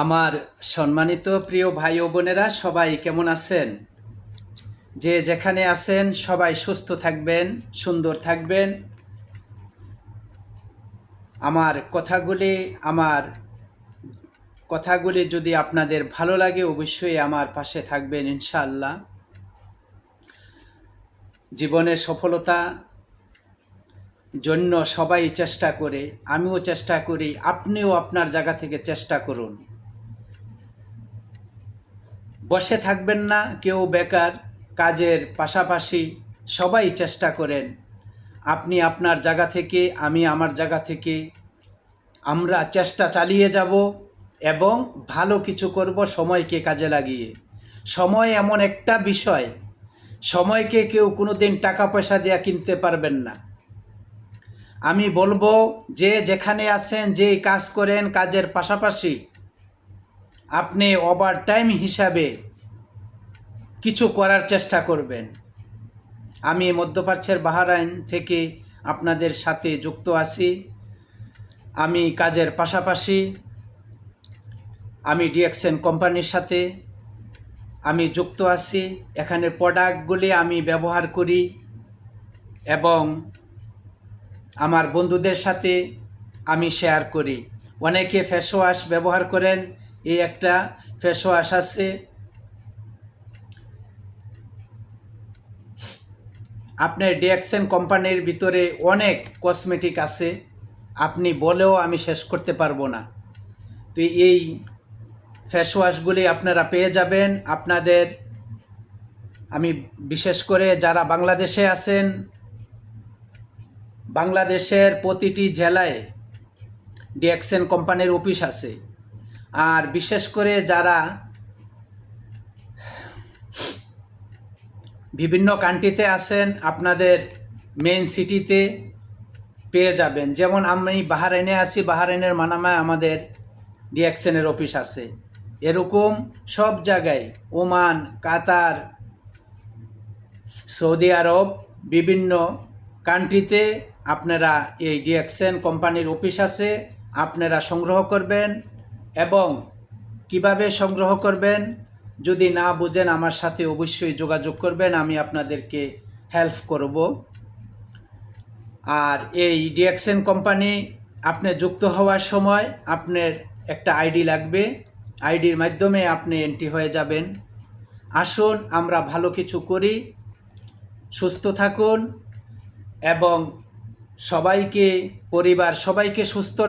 আমার সম্মানিত প্রিয় ভাই ও বোনেরা সবাই কেমন আছেন? যে যেখানে আছেন সবাই সুস্থ থাকবেন, সুন্দর থাকবেন। আমার কথাগুলি যদি আপনাদের ভালো লাগে অবশ্যই আমার পাশে থাকবেন ইনশাআল্লাহ। জীবনের সফলতা জন্য সবাই চেষ্টা করে, আমিও চেষ্টা করি, আপনিও আপনার জায়গা থেকে চেষ্টা করুন। বসে থাকবেন না কেউ বেকার, কাজের পাশাপাশি সবাই চেষ্টা করেন। আপনি আপনার জায়গা থেকে, আমি আমার জায়গা থেকে, আমরা চেষ্টা চালিয়ে যাব এবং ভালো কিছু করব সময়কে কাজে লাগিয়ে। সময় এমন একটা বিষয়, সময়কে কেউ কোনোদিন টাকা পয়সা দিয়ে কিনতে পারবেন না। আমি বলবো যে যেখানে আছেন, যেই কাজ করেন, কাজের পাশাপাশি আপনি ওভারটাইম হিসাবে কিছু করার চেষ্টা করবেন। আমি মধ্যপ্রাচ্যের বাহরাইন থেকে আপনাদের সাথে যুক্ত আছি। আমি কাজের পাশাপাশি আমি ডিএক্সএন কোম্পানির সাথে আমি যুক্ত আছি। এখানে প্রোডাক্টগুলি আমি ব্যবহার করি এবং আমার বন্ধুদের সাথে আমি শেয়ার করি। অনেকে ফেস ওয়াশ ব্যবহার করেন। এই একটা ফেস ওয়াশ আছে, আপনার ডিএক্সএন কোম্পানির ভিতরে অনেক কসমেটিক আছে, আপনি বলেও আমি শেষ করতে পারবো না। তো এই ফেস ওয়াশগুলি আপনারা পেয়ে যাবেন। আপনাদের আমি বিশেষ করে যারা বাংলাদেশে আছেন, বাংলাদেশের প্রতিটি জেলায় ডিএক্সএন কোম্পানির অফিস আছে। আর বিশেষ করে যারা বিভিন্ন কান্ট্রিতে আছেন, আপনাদের মেইন সিটিতে পেয়ে যাবেন। যেমন আমি বাহরাইনে আছি, বাহরাইনের মানামায় আমাদের ডিএক্সএনের অফিস আছে। এরকম সব জায়গায়, ওমান, কাতার, সৌদি আরব, বিভিন্ন কান্ট্রিতে আপনারা এই ডিএক্সএন কোম্পানির অফিস আছে। আপনারা সংগ্রহ করবেন এবং কিভাবে সংগ্রহ করবেন যদি না বুঝেন আমার সাথে অবশ্যই যোগাযোগ করবেন, আমি আপনাদেরকে হেল্প করব। আর এই ডিএক্সএন কোম্পানি আপনি যুক্ত হওয়ার সময় আপনার একটা আইডি লাগবে। আইডির মাধ্যমে আপনি এন্ট্রি হয়ে যাবেন। আসুন আমরা ভালো কিছু করি। সুস্থ থাকুন এবং সবাইকে, পরিবার সবাইকে সুস্থ